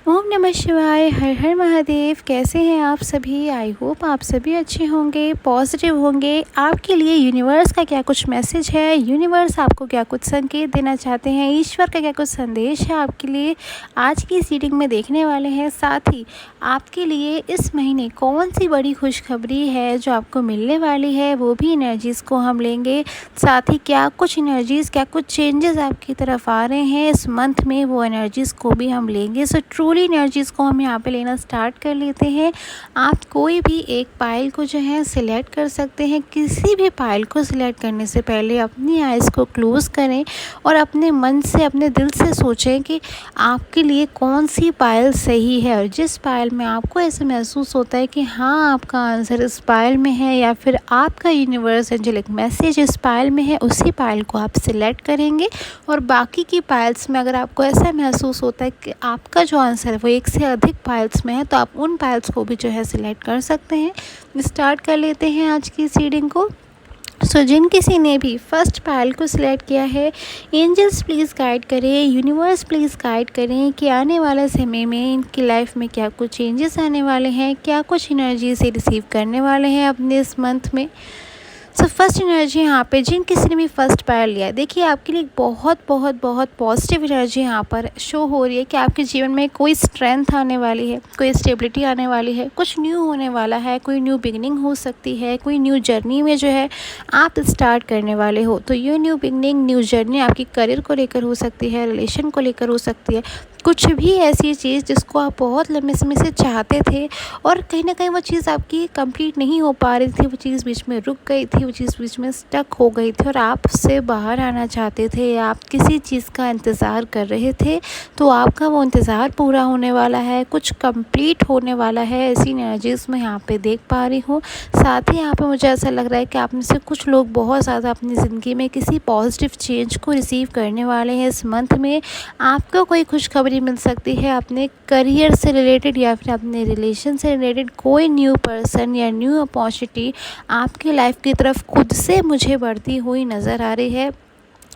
ओम नमः शिवाय। हर हर महादेव। कैसे हैं आप सभी? आई होप आप सभी अच्छे होंगे, पॉजिटिव होंगे। आपके लिए यूनिवर्स का क्या कुछ मैसेज है, यूनिवर्स आपको क्या कुछ संकेत देना चाहते हैं, ईश्वर का क्या कुछ संदेश है आपके लिए, आज की इस रीडिंग में देखने वाले हैं। साथ ही आपके लिए इस महीने कौन सी बड़ी खुशखबरी है जो आपको मिलने वाली है, वो भी एनर्जीज़ को हम लेंगे। साथ ही क्या कुछ एनर्जीज़, क्या कुछ चेंजेस आपकी तरफ आ रहे हैं इस मंथ में, वो एनर्जीज़ को भी हम लेंगे। सो ट्रूली एनर्जीज़ को हम यहाँ पे लेना स्टार्ट कर लेते हैं। आप कोई भी एक पाइल को जो है सिलेक्ट कर सकते हैं। किसी भी पाइल को सिलेक्ट करने से पहले अपनी आइज़ को क्लोज़ करें और अपने मन से, अपने दिल से सोचें कि आपके लिए कौन सी पाइल सही है। और जिस पाइल में आपको ऐसे महसूस होता है कि हाँ, आपका आंसर इस पाइल में है या फिर आपका यूनिवर्स एंजेलिक मैसेज इस पाइल में है, उसी पाइल को आप सिलेक्ट करेंगे। और बाकी की पाइल्स में अगर आपको ऐसा महसूस होता है कि आपका जो आंसर है वो एक से अधिक पाइल्स में है, तो आप उन पाइल्स को भी जो है सिलेक्ट कर सकते हैं। स्टार्ट कर लेते हैं आज की इस रीडिंग को। जिन किसी ने भी फर्स्ट पाइल को सिलेक्ट किया है, एंजल्स प्लीज़ गाइड करें, यूनिवर्स प्लीज़ गाइड करें कि आने वाले समय में इनकी लाइफ में क्या कुछ चेंजेस आने वाले हैं, क्या कुछ एनर्जी से रिसीव करने वाले हैं अपने इस मंथ में। फर्स्ट एनर्जी यहाँ पे जिन किसी ने भी फर्स्ट पाइल लिया है, देखिए आपके लिए बहुत बहुत बहुत पॉजिटिव एनर्जी यहाँ पर शो हो रही है कि आपके जीवन में कोई स्ट्रेंथ आने वाली है, कोई स्टेबिलिटी आने वाली है, कुछ न्यू होने वाला है, कोई न्यू बिगनिंग हो सकती है, कोई न्यू जर्नी में जो है आप स्टार्ट करने वाले हो। तो ये न्यू बिगनिंग, न्यू जर्नी आपकी करियर को लेकर हो सकती है, रिलेशन को लेकर हो सकती है, कुछ भी ऐसी चीज़ जिसको आप बहुत लंबे समय से चाहते थे और कहीं ना कहीं वो चीज़ आपकी कंप्लीट नहीं हो पा रही थी, वो चीज़ बीच में रुक गई थी, वो चीज़ बीच में स्टक हो गई थी और आप उससे बाहर आना चाहते थे, आप किसी चीज़ का इंतज़ार कर रहे थे, तो आपका वो इंतज़ार पूरा होने वाला है, कुछ कंप्लीट होने वाला है। ऐसी एनर्जीज़ मैं यहाँ पे देख पा रही हूँ। साथ ही यहाँ पे मुझे ऐसा लग रहा है कि आप में से कुछ लोग बहुत ज़्यादा अपनी ज़िंदगी में किसी पॉजिटिव चेंज को रिसीव करने वाले हैं इस मंथ में। आपको कोई खुशखबरी मिल सकती है अपने करियर से रिलेटेड या फिर अपने रिलेशन से रिलेटेड। कोई न्यू पर्सन या न्यू अपॉर्चुनिटी आपकी लाइफ की तरफ खुद से मुझे बढ़ती हुई नज़र आ रही है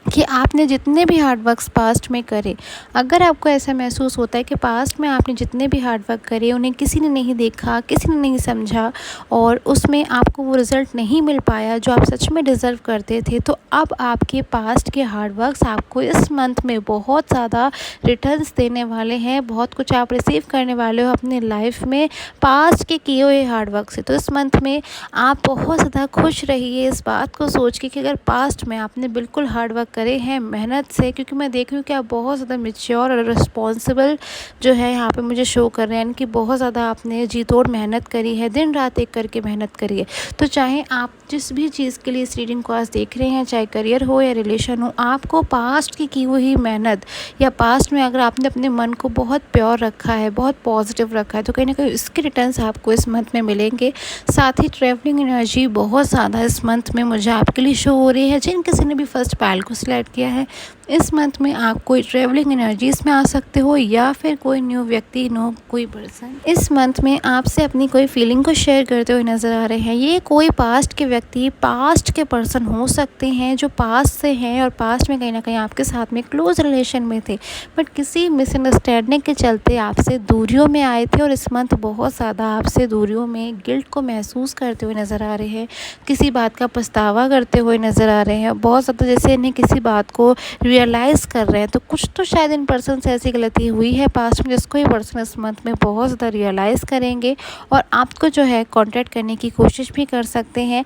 कि आपने जितने भी हार्ड वर्क्स पास्ट में करे, अगर आपको ऐसा महसूस होता है कि पास्ट में आपने जितने भी हार्ड वर्क करे उन्हें किसी ने नहीं देखा, किसी ने नहीं समझा और उसमें आपको वो रिज़ल्ट नहीं मिल पाया जो आप सच में डिज़र्व करते थे, तो अब आपके पास्ट के हार्ड वर्क्स आपको इस मंथ में बहुत ज़्यादा रिटर्न्स देने वाले हैं। बहुत कुछ आप रिसीव करने वाले हो अपने लाइफ में पास्ट के किए हुए हार्ड वर्क से। तो इस मंथ में आप बहुत ज़्यादा खुश रहिए इस बात को सोच के कि अगर पास्ट में आपने बिल्कुल हार्ड वर्क करे हैं मेहनत से, क्योंकि मैं देख रही हूँ कि आप बहुत ज़्यादा मैच्योर और रिस्पॉन्सिबल जो है यहाँ पे मुझे शो कर रहे हैं, कि बहुत ज़्यादा आपने जी तोड़ मेहनत करी है, दिन रात एक करके मेहनत करी है। तो चाहे आप जिस भी चीज़ के लिए इस रीडिंग को आज देख रहे हैं, चाहे करियर हो या रिलेशन हो, आपको पास्ट की हुई मेहनत या पास्ट में अगर आपने अपने मन को बहुत प्योर रखा है, बहुत पॉजिटिव रखा है, तो कहीं ना कहीं इसके रिटर्न्स आपको इस मंथ में मिलेंगे। साथ ही ट्रैवलिंग एनर्जी बहुत ज़्यादा इस मंथ में मुझे आपके लिए शो हो रही है। जिन किसी ने भी फर्स्ट पाइल को सिलेक्ट किया है, इस मंथ में आप कोई ट्रैवलिंग एनर्जीज़ में आ सकते हो या फिर कोई न्यू व्यक्ति, कोई पर्सन इस मंथ में आपसे अपनी कोई फीलिंग को शेयर करते हुए नज़र आ रहे हैं। ये कोई पास्ट के व्यक्ति, पास्ट के पर्सन हो सकते हैं जो पास्ट से हैं और पास्ट में कहीं ना कहीं आपके साथ में क्लोज रिलेशन में थे, बट किसी मिसअंडरस्टैंडिंग के चलते आपसे दूरियों में आए थे और इस मंथ बहुत ज़्यादा आपसे दूरियों में गिल्ट को महसूस करते हुए नज़र आ रहे हैं, किसी बात का पछतावा करते हुए नज़र आ रहे हैं, बहुत ज़्यादा जैसे इन्हें किसी बात को रियलाइज़ कर रहे हैं। तो कुछ तो शायद इन पर्सन से ऐसी गलती हुई है पास्ट में जिसको ये पर्सन इस मंथ में बहुत ज़्यादा रियलाइज़ करेंगे और आपको जो है कॉन्टैक्ट करने की कोशिश भी कर सकते हैं।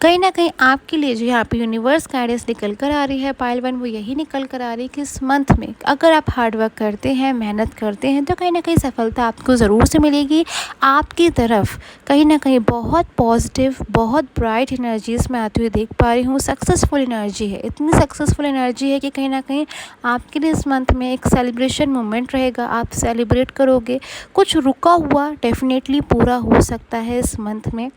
कहीं ना कहीं आपके लिए जो यहाँ पे यूनिवर्स गाइडेंस निकल कर आ रही है पाइल वन, वो यही निकल कर आ रही है कि इस मंथ में अगर आप हार्ड वर्क करते हैं, मेहनत करते हैं, तो कहीं ना कहीं सफलता आपको ज़रूर से मिलेगी। आपकी तरफ कहीं ना कहीं बहुत पॉजिटिव, बहुत ब्राइट एनर्जीज़ में आती हुई देख पा रही हूँ। सक्सेसफुल एनर्जी है, इतनी सक्सेसफुल एनर्जी है कि कहीं ना कहीं आपके लिए इस मंथ में एक सेलिब्रेशन मोमेंट रहेगा, आप सेलिब्रेट करोगे। कुछ रुका हुआ डेफिनेटली पूरा हो सकता है इस मंथ में।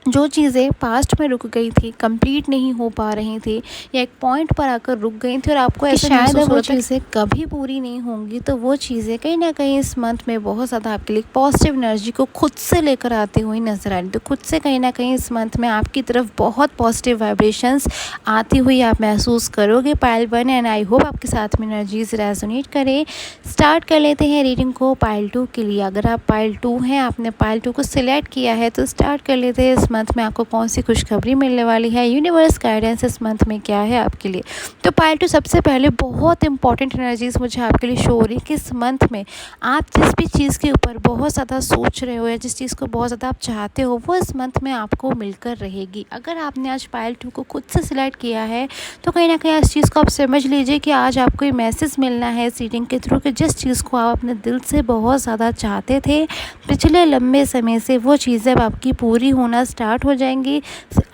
जो चीज़ें पास्ट में रुक गई थी, कंप्लीट नहीं हो पा रही थी या एक पॉइंट पर आकर रुक गई थी और आपको ऐसा शायद वो चीज़ें कभी पूरी नहीं होंगी, तो वो चीज़ें कहीं ना कहीं इस मंथ में बहुत ज़्यादा आपके लिए पॉजिटिव एनर्जी को खुद से लेकर आती हुई नजर आ रही। तो खुद से कहीं ना कहीं इस मंथ में आपकी तरफ बहुत पॉजिटिव वाइब्रेशंस आती हुई आप महसूस करोगे पाइल 1। एंड आई होप आपके साथ में एनर्जीज रेजोनेट करें। स्टार्ट कर लेते हैं रीडिंग को पाइल 2 के लिए। अगर आप पाइल 2 हैं, आपने पाइल 2 को सिलेक्ट किया है, तो स्टार्ट कर लेते हैं इस मंथ में आपको कौन सी खुशखबरी मिलने वाली है, यूनिवर्स गाइडेंस इस मंथ में क्या है आपके लिए। तो पाइल 2 सबसे पहले बहुत इंपॉर्टेंट एनर्जीज मुझे आपके लिए शो हो रही है कि इस मंथ में आप जिस भी चीज़ के ऊपर बहुत ज़्यादा सोच रहे हो या जिस चीज़ को बहुत ज़्यादा आप चाहते हो, वो इस मंथ में आपको मिलकर रहेगी। अगर आपने आज पाइल 2 को खुद से सिलेक्ट किया है, तो कहीं ना कहीं इस चीज़ को आप समझ लीजिए कि आज आपको ये मैसेज मिलना है इस रीडिंग के थ्रू कि जिस चीज़ को आप अपने दिल से बहुत ज़्यादा चाहते थे पिछले लंबे समय से, वो चीज़ें अब आपकी पूरी होना स्टार्ट हो जाएंगी।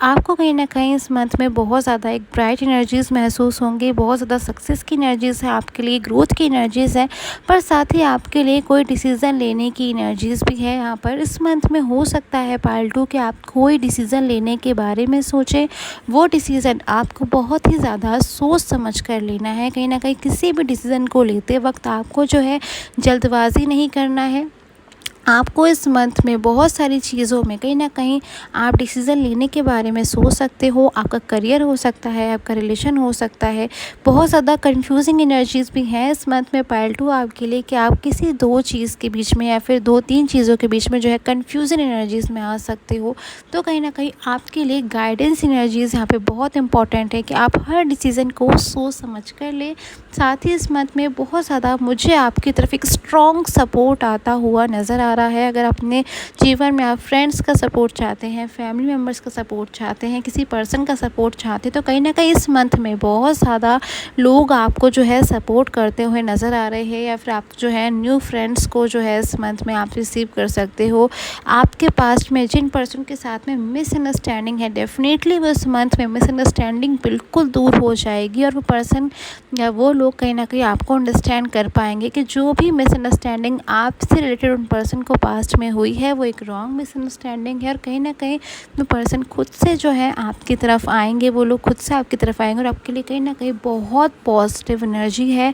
आपको कहीं ना कहीं इस मंथ में बहुत ज़्यादा एक ब्राइट एनर्जीज़ महसूस होंगी, बहुत ज़्यादा सक्सेस की एनर्जीज़ है आपके लिए, ग्रोथ की एनर्जीज़ है, पर साथ ही आपके लिए कोई डिसीज़न लेने की एनर्जीज़ भी है यहाँ पर। इस मंथ में हो सकता है पाइल 2 कि आप कोई डिसीज़न लेने के बारे में सोचें। वो डिसीज़न आपको बहुत ही ज़्यादा सोच समझ कर लेना है। कहीं ना कहीं किसी भी डिसीज़न को लेते वक्त आपको जो है जल्दबाजी नहीं करना है। आपको इस मंथ में बहुत सारी चीज़ों में कहीं ना कहीं आप डिसीज़न लेने के बारे में सोच सकते हो। आपका करियर हो सकता है, आपका रिलेशन हो सकता है। बहुत ज़्यादा कंफ्यूजिंग एनर्जीज़ भी हैं इस मंथ में पाइल 2 आपके लिए कि आप किसी दो चीज़ के बीच में या फिर 2-3 चीज़ों के बीच में जो है कंफ्यूजन एनर्जीज़ में आ सकते हो। तो कहीं ना कहीं आपके लिए गाइडेंस एनर्जीज़ यहाँ पे बहुत इंपॉर्टेंट है कि आप हर डिसीज़न को सोच समझ कर ले। साथ ही इस मंथ में बहुत ज़्यादा मुझे आपकी तरफ एक स्ट्रॉन्ग सपोर्ट आता हुआ नज़र आ रहा है। अगर अपने जीवन में आप फ्रेंड्स का सपोर्ट चाहते हैं, फैमिली मेम्बर्स का सपोर्ट चाहते हैं, किसी पर्सन का सपोर्ट चाहते हैं, तो कहीं ना कहीं इस मंथ में बहुत ज़्यादा लोग आपको जो है सपोर्ट करते हुए नज़र आ रहे हैं, या फिर आप जो है न्यू फ्रेंड्स को जो है इस मंथ में आप रिसीव कर सकते हो। आपके पास्ट में जिन पर्सन के साथ में मिसअंडरस्टैंडिंग है, डेफिनेटली वो इस मंथ में मिसअंडरस्टैंडिंग बिल्कुल दूर हो जाएगी और वो पर्सन या वो लोग कहीं ना कहीं आपको अंडरस्टैंड कर पाएंगे कि जो भी मिसअंडरस्टैंडिंग आपसे रिलेटेड उन पर्सन को पास्ट में हुई है, वो एक रॉन्ग मिसअंडरस्टैंडिंग है। और कहीं ना कहीं वो पर्सन खुद से जो है आपकी तरफ आएंगे, वो लोग खुद से आपकी तरफ आएंगे और आपके लिए कहीं ना कहीं बहुत पॉजिटिव एनर्जी है।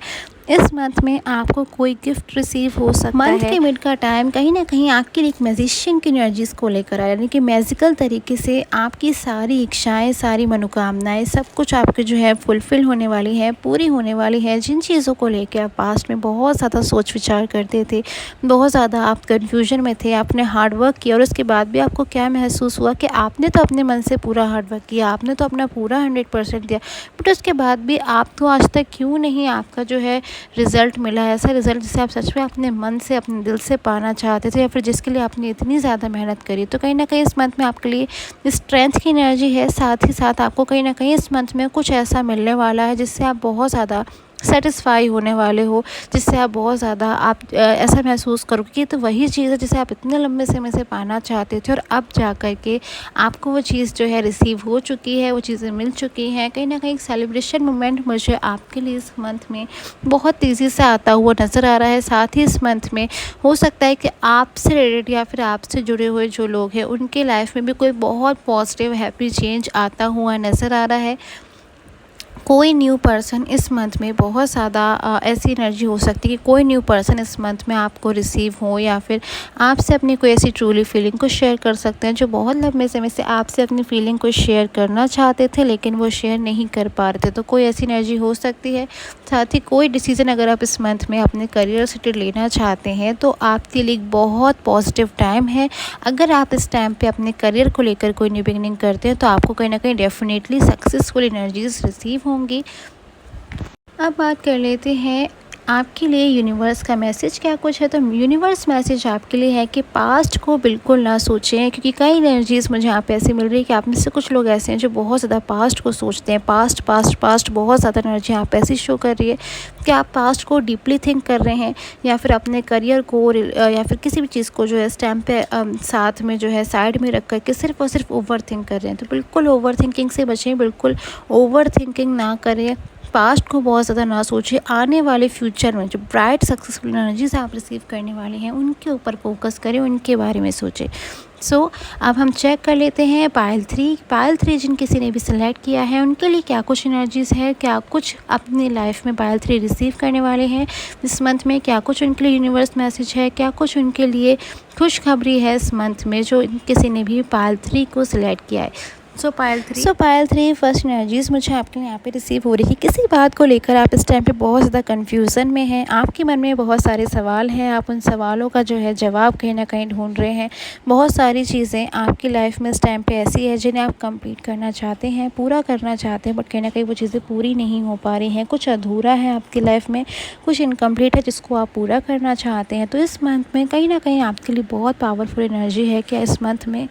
इस मंथ में आपको कोई गिफ्ट रिसीव हो सकता है। मंथ के मिड का टाइम कहीं ना कहीं आपके लिए एक मैजिशियन की एनर्जीज़ को लेकर आया, यानी कि मैजिकल तरीके से आपकी सारी इच्छाएं, सारी मनोकामनाएं, सब कुछ आपके जो है फुलफ़िल होने वाली है, पूरी होने वाली है। जिन चीज़ों को लेकर आप पास्ट में बहुत ज़्यादा सोच विचार करते थे, बहुत ज़्यादा आप कन्फ्यूजन में थे, आपने हार्ड वर्क किया और उसके बाद भी आपको क्या महसूस हुआ कि आपने तो अपने मन से पूरा हार्ड वर्क किया, आपने तो अपना पूरा 100% दिया, बट उसके बाद भी आप तो आज तक क्यों नहीं आपका जो है रिज़ल्ट मिला है, ऐसा रिज़ल्ट जिसे आप सच में अपने मन से, अपने दिल से पाना चाहते थे, या फिर जिसके लिए आपने इतनी ज़्यादा मेहनत करी। तो कहीं ना कहीं इस मंथ में आपके लिए स्ट्रेंथ की एनर्जी है। साथ ही साथ आपको कहीं ना कहीं इस मंथ में कुछ ऐसा मिलने वाला है जिससे आप बहुत ज़्यादा सेटिस्फाई होने वाले हो, जिससे आप बहुत ज़्यादा आप ऐसा महसूस करोगे कि तो वही चीज़ है जिसे आप इतने लंबे समय से पाना चाहते थे, और अब जा कर के आपको वो चीज़ जो है रिसीव हो चुकी है, वो चीज़ें मिल चुकी हैं। कहीं ना कहीं एक सेलिब्रेशन मोमेंट मुझे आपके लिए इस मंथ में बहुत तेज़ी से आता हुआ नज़र आ रहा है। साथ ही इस मंथ में हो सकता है कि आपसे रिलेटेड या फिर आपसे जुड़े हुए जो लोग हैं, उनके लाइफ में भी कोई बहुत पॉजिटिव हैप्पी चेंज आता हुआ नज़र आ रहा है। कोई न्यू पर्सन इस मंथ में बहुत ज़्यादा ऐसी एनर्जी हो सकती है कि कोई न्यू पर्सन इस मंथ में आपको रिसीव हो, या फिर आपसे अपनी कोई ऐसी ट्रूली फीलिंग को शेयर कर सकते हैं जो बहुत लंबे समय से आपसे अपनी फीलिंग को शेयर करना चाहते थे लेकिन वो शेयर नहीं कर पा रहे थे। तो कोई ऐसी एनर्जी हो सकती है। साथ ही कोई डिसीज़न अगर आप इस मंथ में अपने करियर से रिलेटेड लेना चाहते हैं, तो आपके लिए बहुत पॉजिटिव टाइम है। अगर आप इस टाइम पे अपने करियर को लेकर कोई न्यू बिगिनिंग करते हैं, तो आपको कहीं ना कहीं डेफिनेटली सक्सेसफुल एनर्जीज रिसीव होंगी। अब बात कर लेते हैं आपके लिए यूनिवर्स का मैसेज क्या कुछ है। तो यूनिवर्स मैसेज आपके लिए है कि पास्ट को बिल्कुल ना सोचें, क्योंकि कई एनर्जीज़ मुझे यहाँ पे ऐसी मिल रही है कि आप में से कुछ लोग ऐसे हैं जो बहुत ज़्यादा पास्ट को सोचते हैं। पास्ट पास्ट पास्ट बहुत ज़्यादा एनर्जी यहाँ पे ऐसी शो कर रही है कि आप पास्ट को डीपली थिंक कर रहे हैं, या फिर अपने करियर को या फिर किसी भी चीज़ को जो है स्टैम्प पे साथ में जो है साइड में रख कर के सिर्फ और सिर्फ ओवर थिंक कर रहे हैं। तो बिल्कुल ओवर थिंकिंग से बचें, बिल्कुल ओवर थिंकिंग ना करें, पास्ट को बहुत ज़्यादा ना सोचिए। आने वाले फ्यूचर में जो ब्राइट सक्सेसफुल एनर्जीज आप रिसीव करने वाले हैं, उनके ऊपर फोकस करें, उनके बारे में सोचें। सो अब हम चेक कर लेते हैं पायल थ्री जिन किसी ने भी सिलेक्ट किया है उनके लिए क्या कुछ एनर्जीज़ है, क्या कुछ अपनी लाइफ में पायल थ्री रिसीव करने वाले हैं इस मंथ में, क्या कुछ उनके लिए यूनिवर्स मैसेज है, क्या कुछ उनके लिए खुशखबरी है इस मंथ में जो किसी ने भी पायल थ्री को सिलेक्ट किया है। सो पायल थ्री फर्स्ट एनर्जीज़ मुझे आपके यहाँ पे रिसीव हो रही है। किसी बात को लेकर आप इस टाइम पे बहुत ज़्यादा कन्फ्यूज़न में हैं, आपके मन में बहुत सारे सवाल हैं, आप उन सवालों का जो है जवाब कहीं ना कहीं ढूंढ रहे हैं। बहुत सारी चीज़ें आपकी लाइफ में इस टाइम पे ऐसी है जिन्हें आप कंप्लीट करना चाहते हैं, पूरा करना चाहते हैं, बट कहीं ना कहीं वो चीज़ें पूरी नहीं हो पा रही हैं। कुछ अधूरा है आपकी लाइफ में, कुछ इनकम्प्लीट है जिसको आप पूरा करना चाहते हैं। तो इस मंथ में कहीं ना कहीं आपके लिए बहुत पावरफुल एनर्जी है। क्या इस मंथ में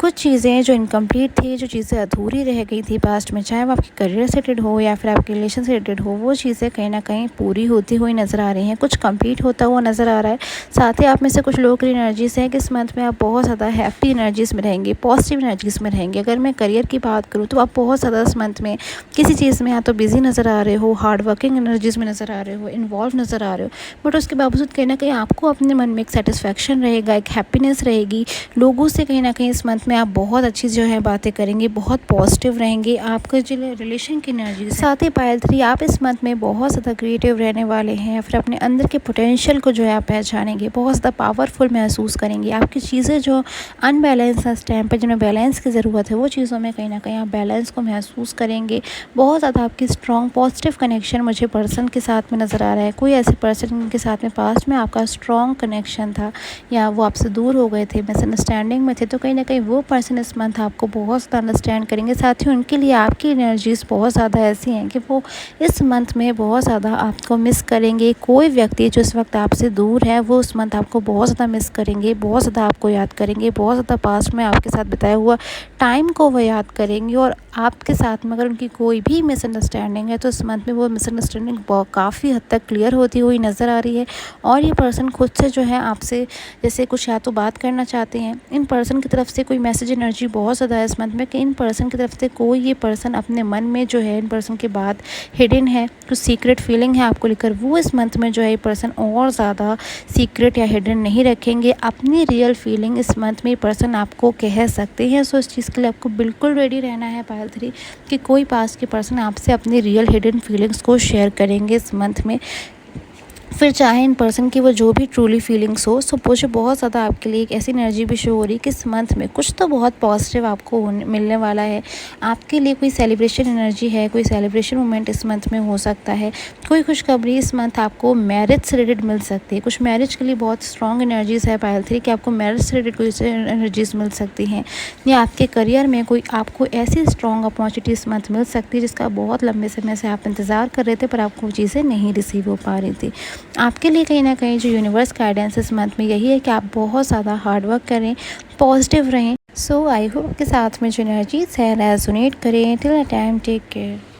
कुछ चीज़ें जो इनकम्प्लीट थी, जो चीज़ें अधूरी रह गई थी पास्ट में, चाहे वो आपके करियर से रिलेटेड हो या फिर आपके रिलेशन से रिलेटेड हो, वो चीज़ें कहीं ना कहीं पूरी होती हुई नज़र आ रही हैं, कुछ कंप्लीट होता हुआ नज़र आ रहा है। साथ ही आप में से कुछ लोगों की एनर्जीज़ है कि इस मंथ में आप बहुत ज़्यादा हैप्पी एनर्जीज़ में रहेंगे, पॉजिटिव एनर्जीज़ में रहेंगे। अगर मैं करियर की बात करूँ तो आप बहुत ज़्यादा इस मंथ में किसी चीज़ में या तो बिज़ी नज़र आ रहे हो, हार्ड वर्किंग एनर्जीज़ में नज़र आ रहे हो, इन्वॉल्व नज़र आ रहे हो, बट उसके बावजूद कहीं ना कहीं आपको अपने मन में एक सेटिस्फैक्शन रहेगा, एक हैप्पीनेस रहेगी। लोगों से कहीं ना कहीं इस मंथ में आप बहुत अच्छी जो है बातें करेंगे, बहुत पॉजिटिव रहेंगे। आपका जो रिलेशन की एनर्जी, साथ ही पायल थ्री आप इस मंथ में बहुत ज़्यादा क्रिएटिव रहने वाले हैं, फिर अपने अंदर के पोटेंशियल को जो है आप पहचानेंगे, बहुत ज़्यादा पावरफुल महसूस करेंगे। आपकी चीज़ें जो अनबैलेंस है इस टाइम पर, जिन्हें बैलेंस की ज़रूरत है, वो चीज़ों में कहीं ना कहीं आप बैलेंस को महसूस करेंगे। बहुत ज़्यादा आपकी स्ट्रॉन्ग पॉजिटिव कनेक्शन मुझे पर्सन के साथ में नज़र आ रहा है। कोई ऐसे पर्सन के साथ में पास्ट में आपका स्ट्रॉन्ग कनेक्शन था या वो आपसे दूर हो गए थे, मिसअंडरस्टैंडिंग में थे, तो कहीं ना कहीं वो पर्सन इस मंथ आपको बहुत ज़्यादा अंडरस्टैंड करेंगे। साथ ही उनके लिए आपकी एनर्जीज़ बहुत ज़्यादा ऐसी हैं कि वो इस मंथ में बहुत ज़्यादा आपको मिस करेंगे। कोई व्यक्ति जो इस वक्त आपसे दूर है वो इस मंथ आपको बहुत ज़्यादा मिस करेंगे, बहुत ज़्यादा आपको याद करेंगे, बहुत ज़्यादा पास्ट में आपके साथ बिताया हुआ टाइम को वो याद करेंगे। और आपके साथ में अगर उनकी कोई भी मिसअंडरस्टैंडिंग है तो इस मंथ में वो मिसअंडरस्टैंडिंग काफ़ी हद तक क्लियर होती हुई नज़र आ रही है। और ये पर्सन खुद से जो है आपसे जैसे कुछ या तो बात करना चाहते हैं, इन पर्सन की तरफ से कोई मैसेज एनर्जी बहुत ज़्यादा है इस मंथ में कि इन पर्सन की तरफ से कोई ये पर्सन अपने मन में जो है इन पर्सन के बाद हिडन है, कुछ सीक्रेट फीलिंग है आपको लेकर, वो इस मंथ में जो है ये पर्सन और ज़्यादा सीक्रेट या हिडन नहीं रखेंगे। अपनी रियल फीलिंग इस मंथ में ये पर्सन आपको कह सकते हैं। सो इस चीज़ के लिए आपको बिल्कुल रेडी रहना है पायल थ्री कि कोई पास के पर्सन आपसे अपनी रियल हिडन फीलिंग्स को शेयर करेंगे इस मंथ में। फिर चाहे इन पर्सन की वो जो भी ट्रूली फीलिंग्स हो। सो मुझे बहुत ज़्यादा आपके लिए एक ऐसी एनर्जी भी शो हो रही है कि इस मंथ में कुछ तो बहुत पॉजिटिव आपको मिलने वाला है। आपके लिए कोई सेलिब्रेशन एनर्जी है, कोई सेलिब्रेशन मोमेंट इस मंथ में हो सकता है। कोई खुशखबरी इस मंथ आपको मैरिज से रिलेटेड मिल सकती है। कुछ मैरिज के लिए बहुत स्ट्रॉन्ग एनर्जीज़ है पायल थ्री कि आपको मैरिज से रिलेटेड कोई एनर्जीज़ मिल सकती हैं, या आपके करियर में कोई आपको ऐसी स्ट्रॉन्ग अपॉर्चुनिटी इस मंथ मिल सकती है जिसका बहुत लंबे समय से आप इंतज़ार कर रहे थे पर आपको वो चीज़ें नहीं रिसीव हो पा रही थी। आपके लिए कहीं ना कहीं जो यूनिवर्स गाइडेंस इस मंथ में यही है कि आप बहुत ज़्यादा हार्ड वर्क करें, पॉजिटिव रहें। सो आई होप के साथ में जो एनर्जीज़ है रेजोनेट करें। Till a time take care.